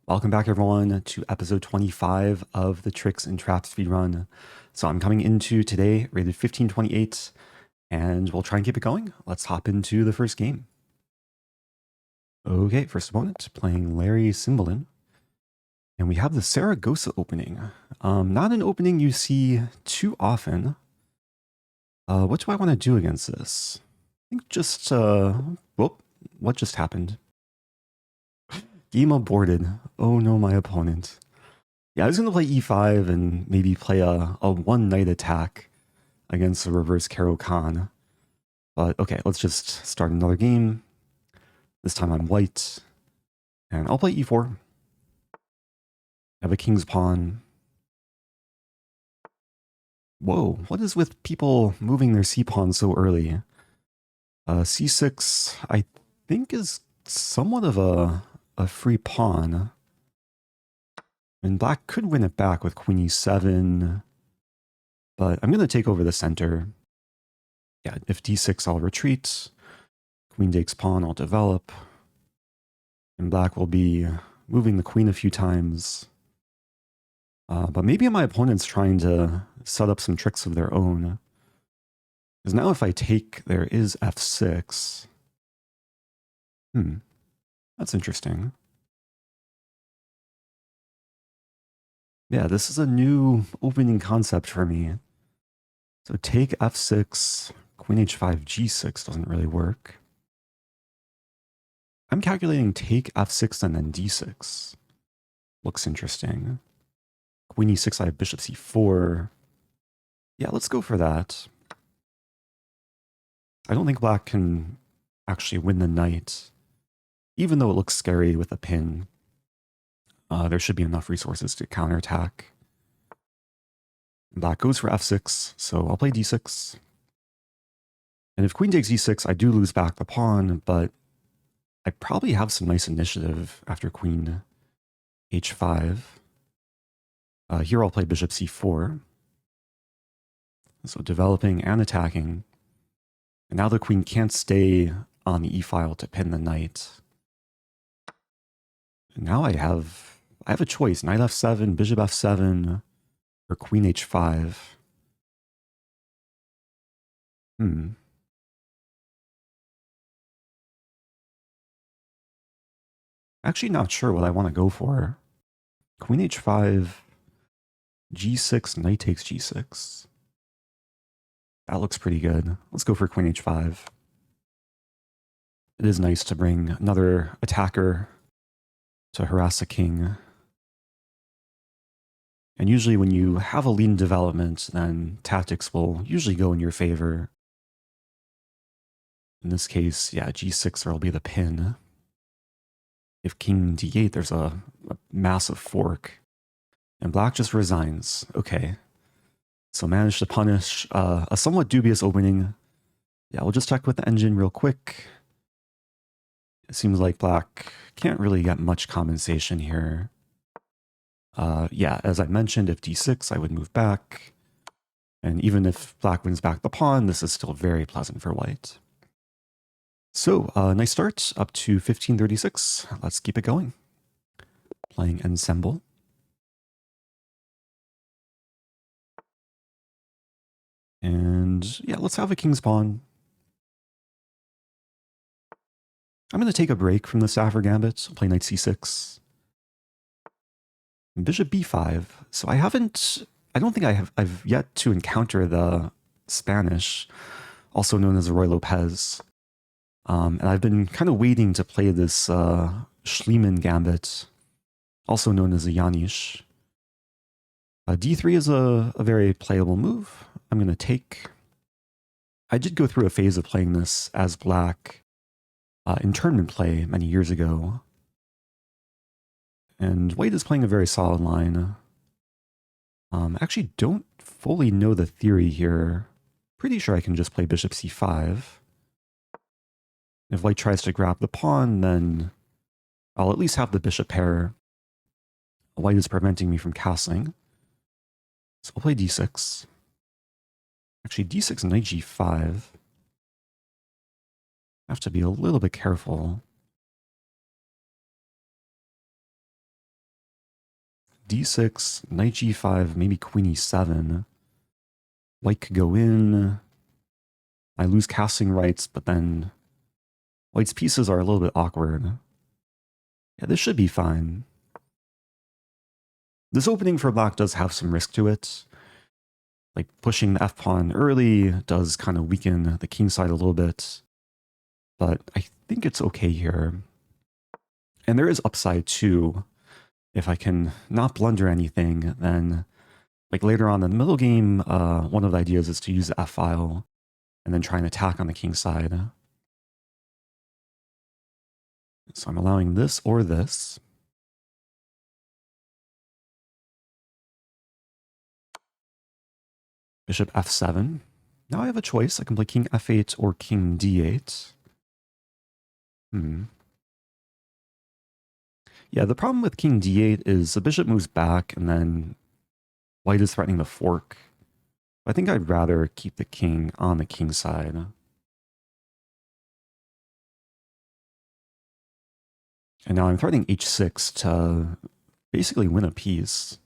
Welcome back, everyone, to episode 25 of the Tricks and Traps Speedrun. So I'm coming into today, rated 1528, and we'll try and keep it going. Let's hop into the first game. Okay, first opponent, playing Larry Cymbalin. And we have the Saragossa opening. Not an opening you see too often. What do I want to do against this? I think just, whoop, what just happened? Game aborted. Oh no, my opponent. Yeah, I was going to play e5 and maybe play a one knight attack against a reverse Caro Khan. But okay, let's just start another game. This time I'm white. And I'll play e4. I have a king's pawn. Whoa, what is with people moving their c-pawn so early? c6, I think, is somewhat of a free pawn. And black could win it back with queen e7, but I'm going to take over the center. Yeah, if d6, I'll retreat. Queen takes pawn, I'll develop. And black will be moving the queen a few times. But maybe my opponent's trying to set up some tricks of their own. Because now if I take, there is f6. That's interesting. Yeah, this is a new opening concept for me. So take f6, queen h5, g6 doesn't really work. I'm calculating take f6 and then d6. Looks interesting. Queen e6, I have bishop c4. Yeah, let's go for that. I don't think black can actually win the knight, even though it looks scary with a pin. There should be enough resources to counterattack. Black goes for f6, so I'll play d6. And if queen takes e6, I do lose back the pawn, but I probably have some nice initiative after queen h5. Here I'll play bishop c4. So developing and attacking. And now the queen can't stay on the e-file to pin the knight. And now I have a choice. Knight f7, bishop f7, or queen h5. Actually not sure what I want to go for. Queen h5, g6, knight takes g6. That looks pretty good. Let's go for queen h5. It is nice to bring another attacker to harass a king. And usually when you have a lead in development, then tactics will usually go in your favor. In this case, yeah, g6 will be the pin. If king d8, there's a massive fork. And black just resigns. Okay. So managed to punish a somewhat dubious opening. Yeah, we'll just check with the engine real quick. It seems like black can't really get much compensation here. Yeah, as I mentioned, if d6, I would move back. And even if black wins back the pawn, this is still very pleasant for white. So, nice start, up to 1536. Let's keep it going. Playing ensemble. And yeah, let's have a king's pawn. I'm going to take a break from the Massacre Gambit. I'll play knight c6. Bishop b5. So I don't think I've yet to encounter the Spanish, also known as the Roy Lopez. And I've been kind of waiting to play this Schliemann Gambit, also known as a Jaenisch. d3 is a very playable move. I'm going to take. I did go through a phase of playing this as black in tournament play many years ago. And white is playing a very solid line. I actually don't fully know the theory here. Pretty sure I can just play bishop c5. If white tries to grab the pawn, then I'll at least have the bishop pair. White is preventing me from castling. So I'll play d6. Actually, d6, knight g5. I have to be a little bit careful. d6, knight g5, maybe queen e7. White could go in. I lose casting rights, but then white's pieces are a little bit awkward. Yeah, this should be fine. This opening for black does have some risk to it. Like pushing the f-pawn early does kind of weaken the king side a little bit. But I think it's okay here. And there is upside too. If I can not blunder anything, then like later on in the middle game, one of the ideas is to use the f-file and then try and attack on the king side. So I'm allowing this or this. Bishop f7. Now I have a choice. I can play king f8 or king d8. Yeah, the problem with king d8 is the bishop moves back and then white is threatening the fork. I think I'd rather keep the king on the king side. And now I'm threatening h6 to basically win a piece.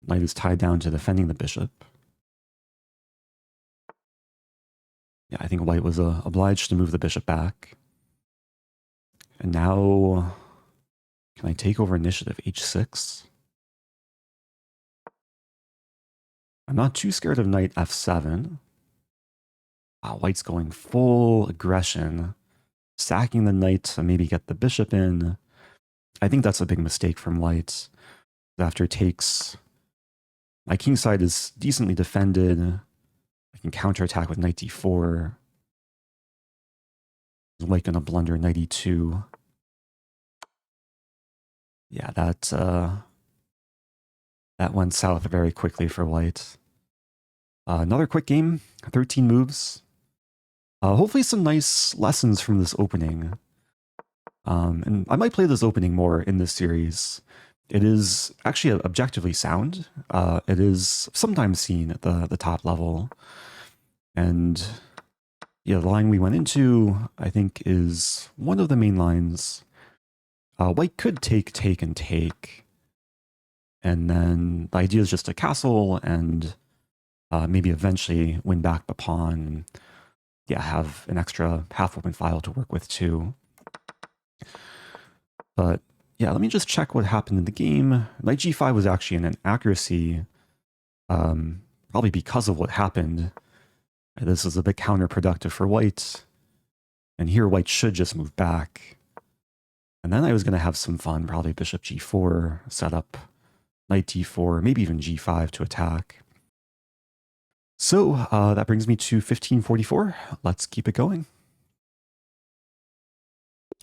Knight is tied down to defending the bishop. Yeah, I think white was obliged to move the bishop back. And now, can I take over initiative h6? I'm not too scared of knight f7. Wow, white's going full aggression, sacking the knight to maybe get the bishop in. I think that's a big mistake from white. After takes, my king side is decently defended. I can counterattack with knight d4. Is white gonna blunder knight e2? Yeah, that went south very quickly for white. Another quick game, 13 moves. Hopefully some nice lessons from this opening. And I might play this opening more in this series. It is actually objectively sound. It is sometimes seen at the top level. And yeah, the line we went into, I think, is one of the main lines. White could take, and take. And then the idea is just to castle and maybe eventually win back the pawn. And, yeah, have an extra half-open file to work with too. But yeah, let me just check what happened in the game. Knight g5 was actually an inaccuracy, probably because of what happened. This is a bit counterproductive for white. And here white should just move back. And then I was going to have some fun, probably bishop g4, set up knight d4, maybe even g5 to attack. So that brings me to 1544. Let's keep it going.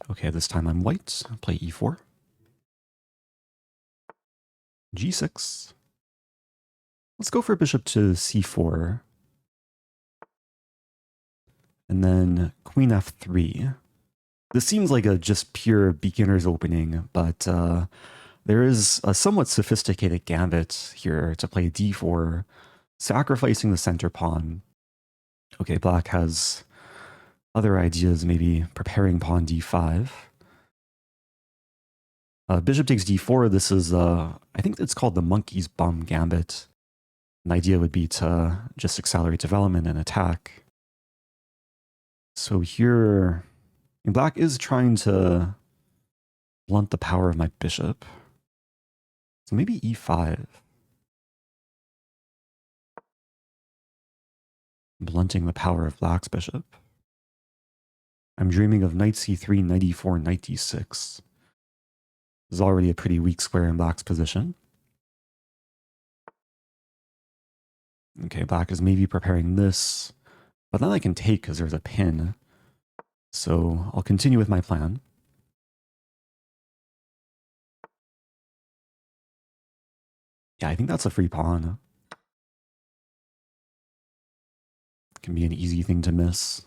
Okay, this time I'm white. Play e4. g6. Let's go for bishop to c4. And then queen f3. This seems like a just pure beginner's opening, but there is a somewhat sophisticated gambit here to play d4, sacrificing the center pawn. Okay, black has other ideas, maybe preparing pawn d5. Bishop takes d4. This is, I think it's called the monkey's bum gambit. An idea would be to just accelerate development and attack. So here, black is trying to blunt the power of my bishop. So maybe e5. Blunting the power of black's bishop. I'm dreaming of knight c3, knight e4, knight d6. This is already a pretty weak square in black's position. Okay, black is maybe preparing this, but then I can take because there's a pin. So I'll continue with my plan. Yeah, I think that's a free pawn. Can be an easy thing to miss.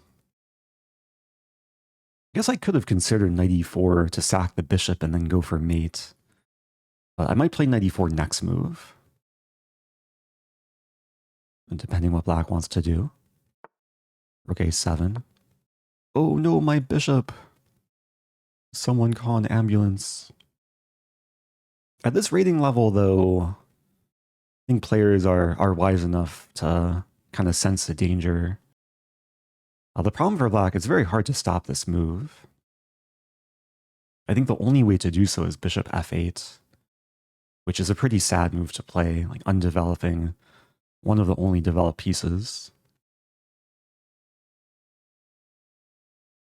I guess I could have considered knight e4 to sack the bishop and then go for mate. But I might play knight e4 next move. And depending what black wants to do. Rook a7. Oh no, my bishop. Someone call an ambulance. At this rating level, though, I think players are wise enough to kind of sense the danger. The problem for black, it's very hard to stop this move. I think the only way to do so is bishop f8, which is a pretty sad move to play, like undeveloping one of the only developed pieces.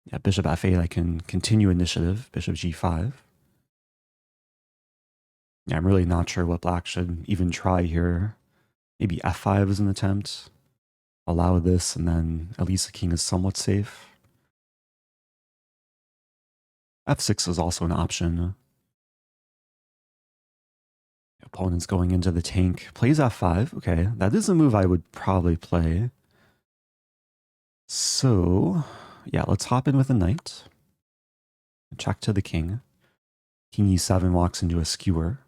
Yeah, bishop f8, I can continue initiative, bishop g5. Yeah, I'm really not sure what black should even try here. Maybe f5 is an attempt. Allow this, and then at least the king is somewhat safe. f6 is also an option. Opponent's going into the tank. Plays f5. Okay, that is a move I would probably play. So, yeah, let's hop in with a knight. Check to the king. King e7 walks into a skewer.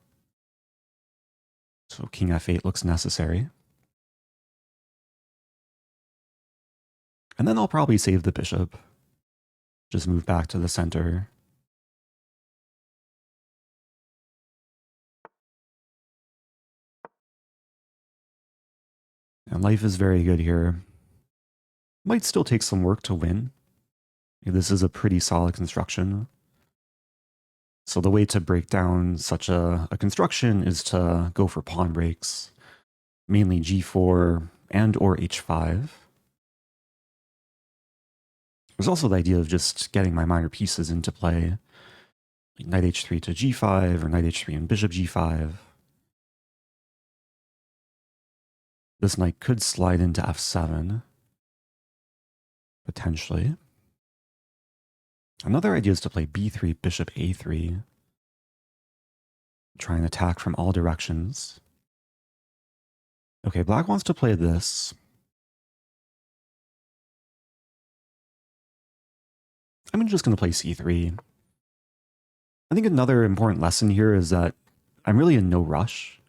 So king f8 looks necessary. And then I'll probably save the bishop. Just move back to the center. And life is very good here. Might still take some work to win. This is a pretty solid construction. So the way to break down such a construction is to go for pawn breaks, mainly g4 and or h5. There's also the idea of just getting my minor pieces into play, like knight h3 to g5 or knight h3 and bishop g5. This knight could slide into f7, potentially. Another idea is to play b3, bishop a3. Try and attack from all directions. Okay, black wants to play this. I'm just going to play c3. I think another important lesson here is that I'm really in no rush,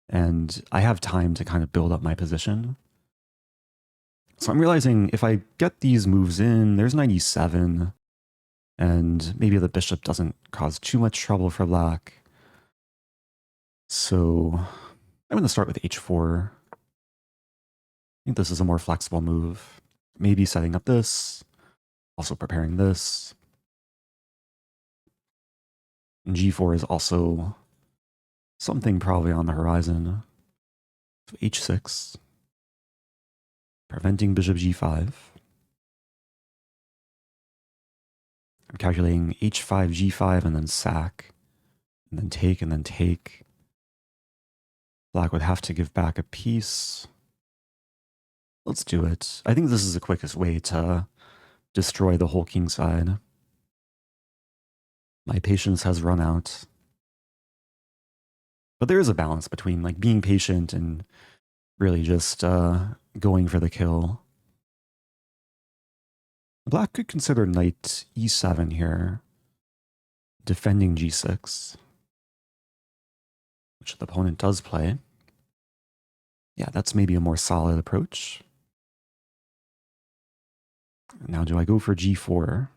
and I have time to kind of build up my position. So I'm realizing if I get these moves in, there's knight e7, and maybe the bishop doesn't cause too much trouble for black. So I'm going to start with h4. I think this is a more flexible move. Maybe setting up this, also preparing this. And g4 is also something probably on the horizon. So h6, preventing bishop g5. I'm calculating h5, g5, and then sack, and then take, and then take. Black would have to give back a piece. Let's do it. I think this is the quickest way to destroy the whole king side. My patience has run out. But there is a balance between like being patient and really just going for the kill. Black could consider knight e7 here, defending g6, which the opponent does play. Yeah, that's maybe a more solid approach. Now, do I go for g4?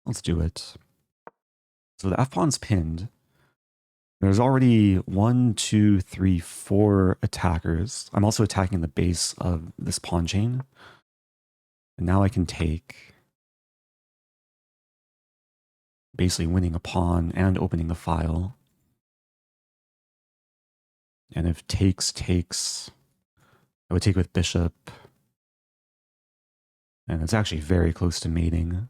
Let's do it. So the f-pawn's pinned. There's already 1, 2, 3, 4 attackers. I'm also attacking the base of this pawn chain. And now I can take, basically winning a pawn and opening the file. And if takes, I would take with bishop. And it's actually very close to mating.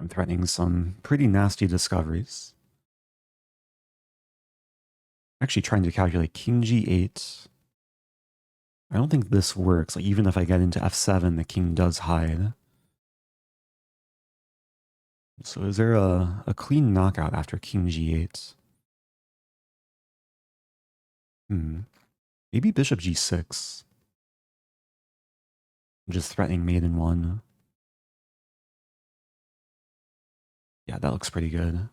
I'm threatening some pretty nasty discoveries. Actually trying to calculate king g8. I don't think this works. Like even if I get into f7, the king does hide. So is there a clean knockout after king g8? Maybe bishop g6. I'm just threatening mate in one. Yeah, that looks pretty good.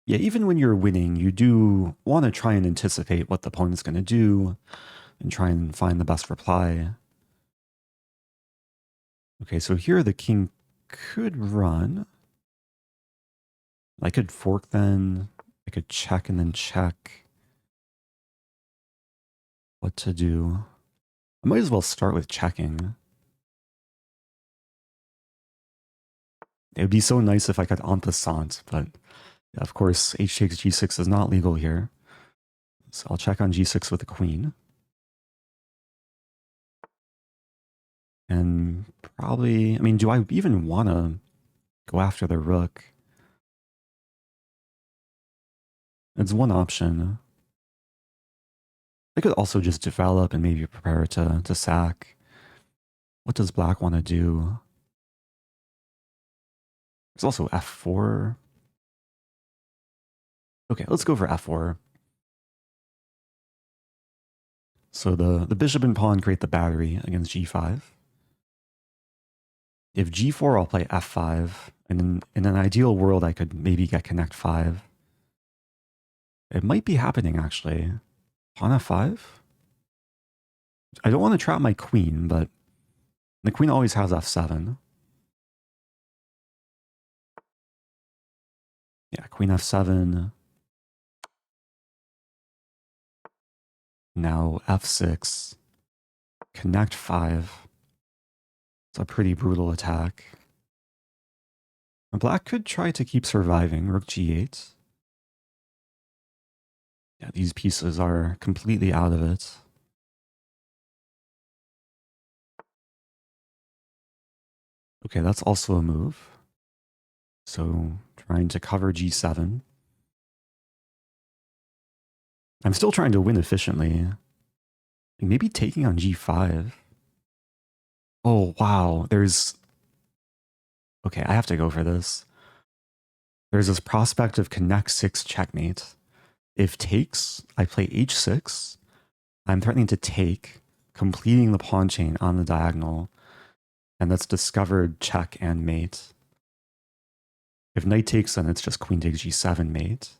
Yeah, even when you're winning, you do want to try and anticipate what the opponent's going to do. and try and find the best reply. Okay, so here the king could run. I could fork then. I could check and then check. What to do? I might as well start with checking. It would be so nice if I could en passant, but of course h takes g6 is not legal here. So I'll check on g6 with the queen. And probably, I mean, do I even want to go after the rook? It's one option. I could also just develop and maybe prepare to sack. What does black want to do? There's also f4. Okay, let's go for f4. So the bishop and pawn create the battery against g5. If g4, I'll play f5. And in an ideal world, I could maybe get connect 5. It might be happening, actually. Pawn f5? I don't want to trap my queen, but the queen always has f7. Yeah, queen f7. Now f6. Connect 5. It's a pretty brutal attack. Black could try to keep surviving. Rook g8. Yeah, these pieces are completely out of it. Okay, that's also a move. So trying to cover g7. I'm still trying to win efficiently. Maybe taking on g5. Oh, wow. There's... Okay, I have to go for this. There's this prospect of connect 6 checkmate. If takes, I play h6. I'm threatening to take, completing the pawn chain on the diagonal. And that's discovered check and mate. If knight takes, then it's just queen takes g7 mate.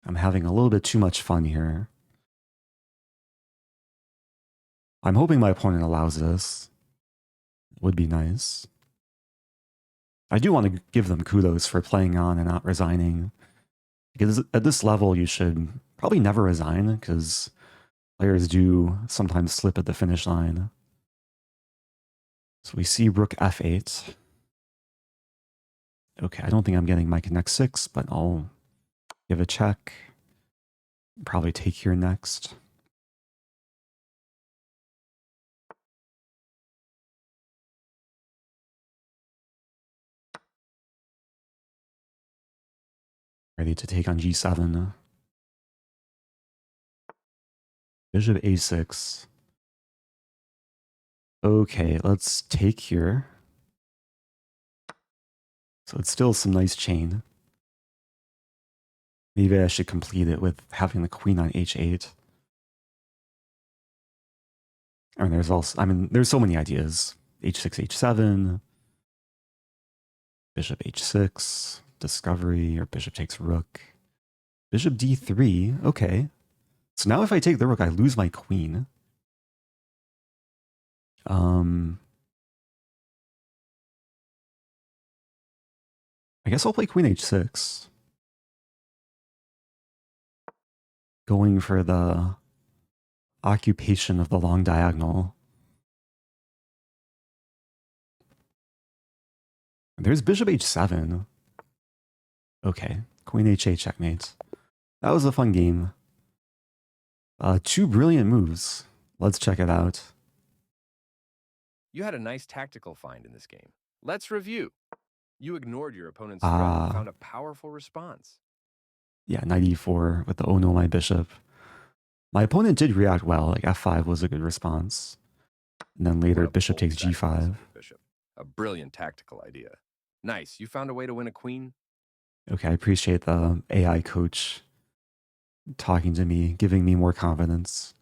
I'm having a little bit too much fun here. I'm hoping my opponent allows this. It would be nice. I do want to give them kudos for playing on and not resigning. Because at this level, you should probably never resign, because players do sometimes slip at the finish line. So we see rook f8. Okay, I don't think I'm getting my connect 6, but I'll give a check. Probably take here next. Ready to take on g7. Bishop a6. Okay, let's take here. So it's still some nice chain. Maybe I should complete it with having the queen on h8. I mean, there's so many ideas. h6, h7. Bishop h6. Discovery, or bishop takes rook. Bishop d3, okay. So now if I take the rook, I lose my queen. I guess I'll play queen h6. Going for the occupation of the long diagonal. There's bishop h7. Okay, queen h8 checkmate. That was a fun game. 2 brilliant moves. Let's check it out. You had a nice tactical find in this game. Let's review. You ignored your opponent's threat and found a powerful response. Yeah, knight e4 with the oh no my bishop. My opponent did react well, like f5 was a good response. And then later bishop takes g5. Bishop. A brilliant tactical idea. Nice, you found a way to win a queen? Okay, I appreciate the AI coach talking to me, giving me more confidence.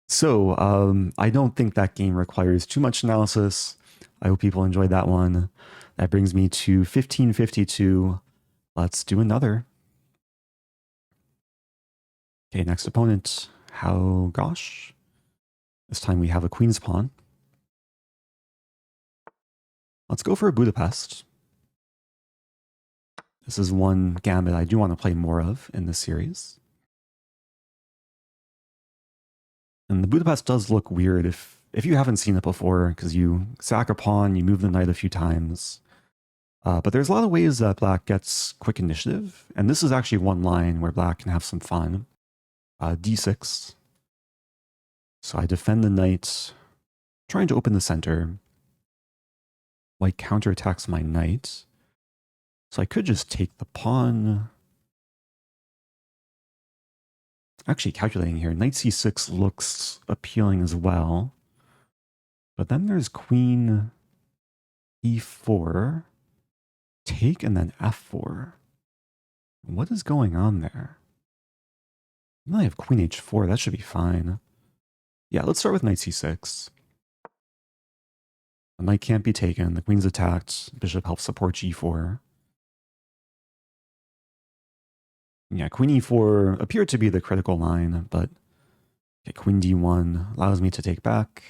So, I don't think that game requires too much analysis. I hope people enjoyed that one. That brings me to 1552. Let's do another. Okay, next opponent. How gosh. This time we have a queen's pawn. Let's go for a Budapest. This is one Gambit I do want to play more of in this series. And the Budapest does look weird if you haven't seen it before, because you sack a pawn, you move the knight a few times. But there's a lot of ways that black gets quick initiative, and this is actually one line where black can have some fun. D6. So I defend the knight, trying to open the center. White counterattacks my knight. So I could just take the pawn. Actually calculating here, knight c6 looks appealing as well. But then there's queen e4, take, and then f4. What is going on there? I have queen h4, that should be fine. Yeah, let's start with knight c6. The knight can't be taken, the queen's attacked, bishop helps support g4. Yeah, queen e4 appeared to be the critical line, but okay, queen d1 allows me to take back.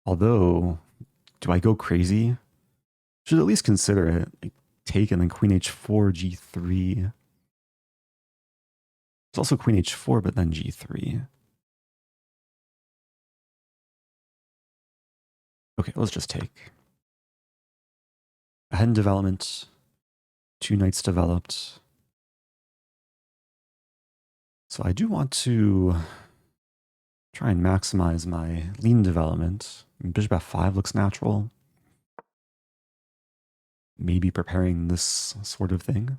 Although, do I go crazy? Should at least consider it. Like, take and then queen h4, g3. It's also queen h4, but then g3. Okay, let's just take. Ahead in development. 2 knights developed. So I do want to try and maximize my lean development. Bishop f5 looks natural. Maybe preparing this sort of thing.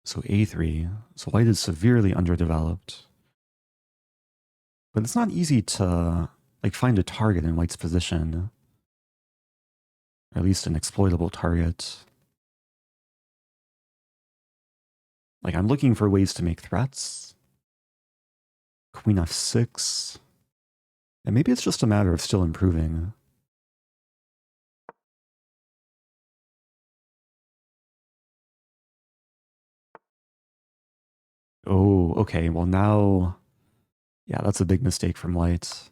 So a3. So white is severely underdeveloped. But it's not easy to find a target in white's position. Or at least an exploitable target. I'm looking for ways to make threats. Queen f6. And maybe it's just a matter of still improving. Oh, okay. Well, now, yeah, that's a big mistake from white.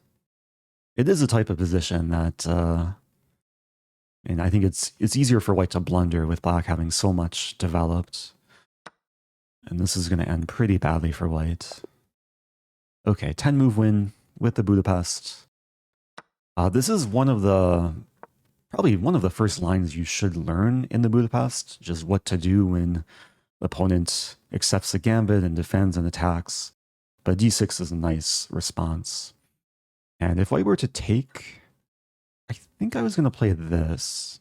It is a type of position that, and I think it's easier for white to blunder with black having so much developed. And this is going to end pretty badly for white. Okay, 10 move win with the Budapest. This is probably one of the first lines you should learn in the Budapest, just what to do when the opponent accepts the gambit and defends and attacks. But d6 is a nice response. And if white were to take, I think I was going to play this.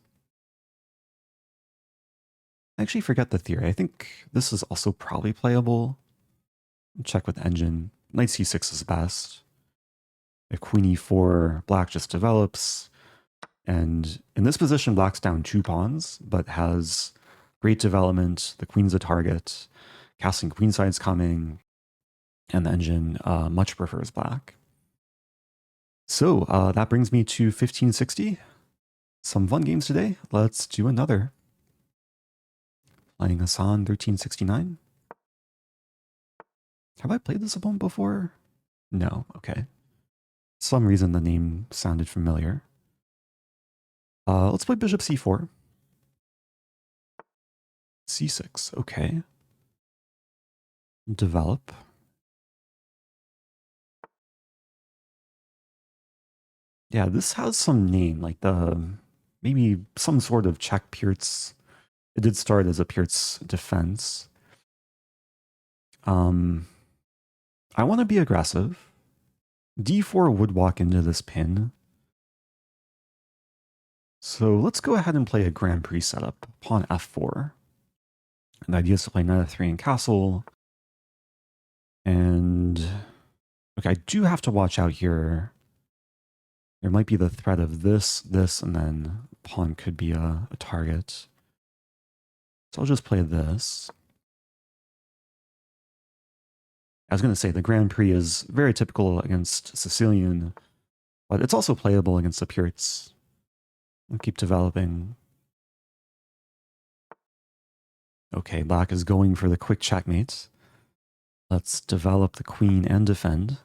I actually forget the theory. I think this is also probably playable. Check with engine. Knight c6 is best. If queen e4, black just develops. And in this position, black's down 2 pawns, but has great development. The queen's a target. Casting queenside's coming. And the engine much prefers black. So that brings me to 1560. Some fun games today. Let's do another. Playing Hassan 1369. Have I played this opponent before? No, okay. For some reason the name sounded familiar. Let's play bishop c4. c6, okay. Develop. Yeah, this has some name, maybe some sort of check Pirc. It did start as a Pirc Defense. I want to be aggressive. d4 would walk into this pin. So let's go ahead and play a Grand Prix setup. Pawn f4. And the idea is to play knight f3 and castle. And okay, I do have to watch out here. There might be the threat of this, and then pawn could be a target. So I'll just play this. I was going to say the Grand Prix is very typical against Sicilian, but it's also playable against the Pirc. I'll keep developing. Okay, black is going for the quick checkmate. Let's develop the queen and defend.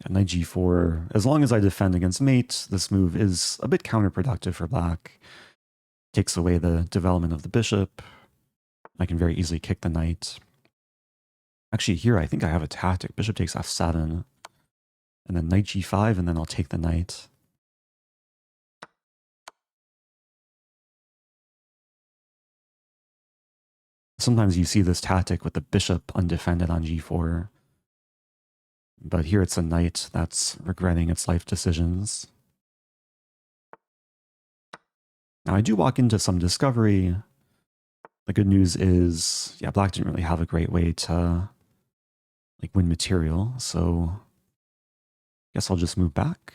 At knight g4, as long as I defend against mate, this move is a bit counterproductive for black. Takes away the development of the bishop. I can very easily kick the knight. Actually, here I think I have a tactic. Bishop takes f7, and then knight g5, and then I'll take the knight. Sometimes you see this tactic with the bishop undefended on g4. But here it's a knight that's regretting its life decisions. Now I do walk into some discovery. The good news is, yeah, black didn't really have a great way to like win material, so I guess I'll just move back.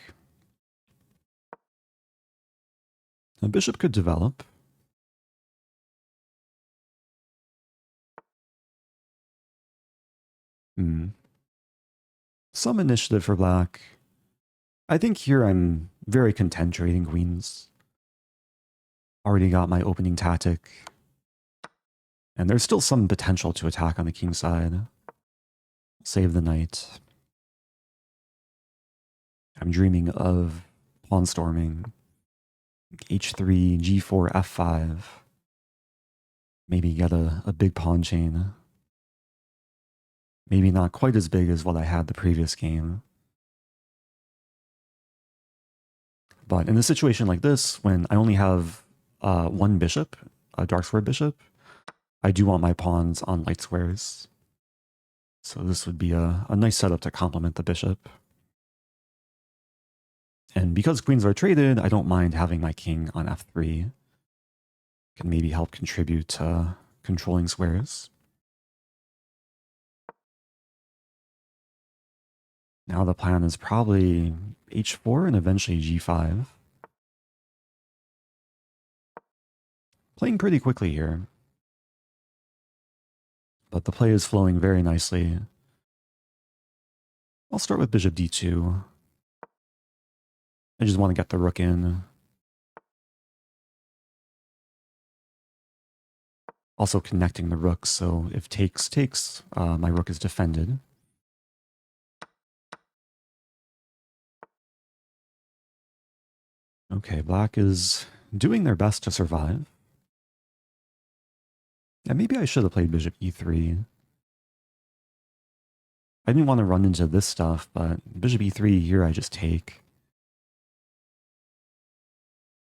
The bishop could develop. Some initiative for black. I think here I'm very content trading queens. Already got my opening tactic. And there's still some potential to attack on the king side. Save the knight. I'm dreaming of pawn storming. h3, g4, f5. Maybe get a big pawn chain. Maybe not quite as big as what I had the previous game. But in a situation like this, when I only have one bishop, a dark square bishop, I do want my pawns on light squares. So this would be a nice setup to complement the bishop. And because queens are traded, I don't mind having my king on f3. Can maybe help contribute to controlling squares. Now the plan is probably h4 and eventually g5. Playing pretty quickly here. But the play is flowing very nicely. I'll start with bishop d2. I just want to get the rook in. Also connecting the rook, so if takes, my rook is defended. Okay, black is doing their best to survive. And maybe I should have played bishop e3. I didn't want to run into this stuff, but bishop e3 here I just take.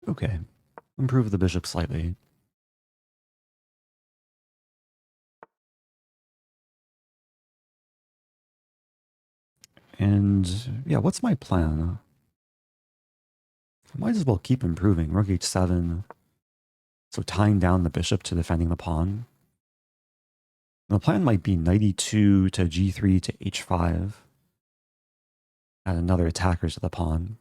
Okay, improve the bishop slightly. And yeah, what's my plan? I might as well keep improving. Rook h7. So tying down the bishop to defending the pawn. The plan might be knight e2 to g3 to h5. Add another attacker to the pawn.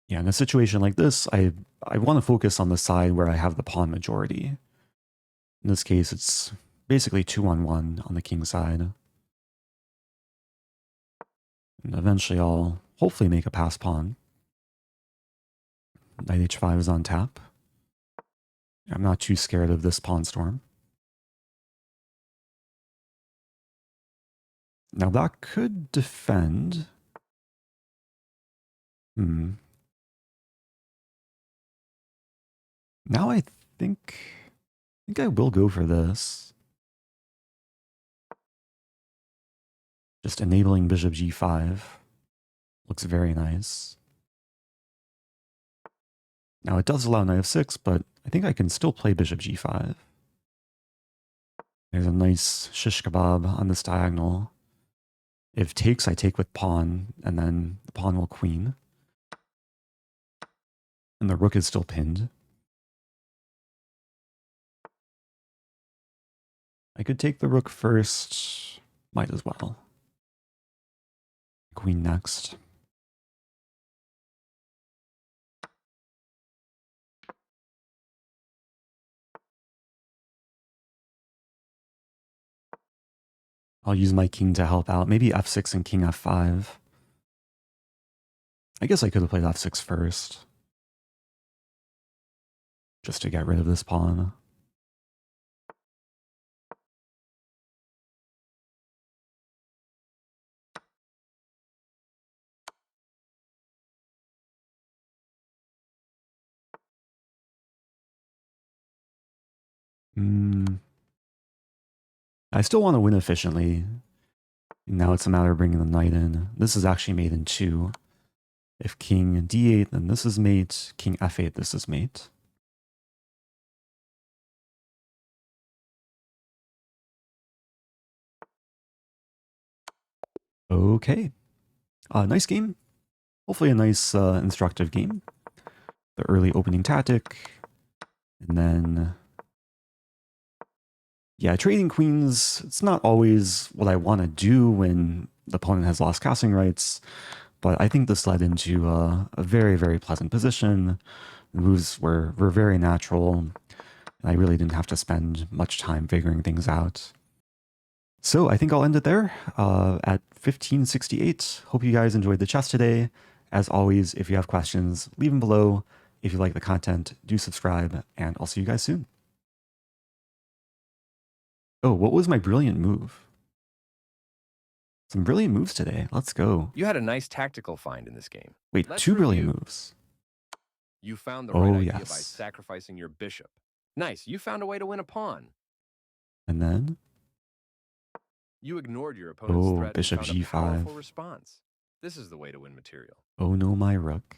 Yeah, in a situation like this, I want to focus on the side where I have the pawn majority. In this case, it's basically 2-on-1 on the king side. And eventually I'll hopefully make a pass pawn. Knight h5 is on tap. I'm not too scared of this pawn storm. Now that could defend. Now I think I will go for this. Just enabling bishop g5. Looks very nice. Now it does allow knight f6, but I think I can still play bishop g5. There's a nice shish kebab on this diagonal. If takes, I take with pawn, and then the pawn will queen. And the rook is still pinned. I could take the rook first. Might as well. Queen next. I'll use my king to help out. Maybe f6 and king f5. I guess I could have played f6 first. Just to get rid of this pawn. I still want to win efficiently. Now it's a matter of bringing the knight in. This is actually mate in 2. If king d8, then this is mate. King f8, this is mate. Okay. Nice game. Hopefully a nice instructive game. The early opening tactic. And then... yeah, trading queens, it's not always what I want to do when the opponent has lost casting rights, but I think this led into a very, very pleasant position. The moves were very natural, and I really didn't have to spend much time figuring things out. So I think I'll end it there at 1568. Hope you guys enjoyed the chess today. As always, if you have questions, leave them below. If you like the content, do subscribe, and I'll see you guys soon. Oh, what was my brilliant move? Some brilliant moves today. Let's go. You had a nice tactical find in this game. Wait, Let's 2 brilliant review. moves. You found the right idea by yes. sacrificing your bishop. Nice, you found a way to win a pawn. And then? You ignored your opponent's threat bishop and found g5. a powerful response. This is the way to win material. Oh no, my rook.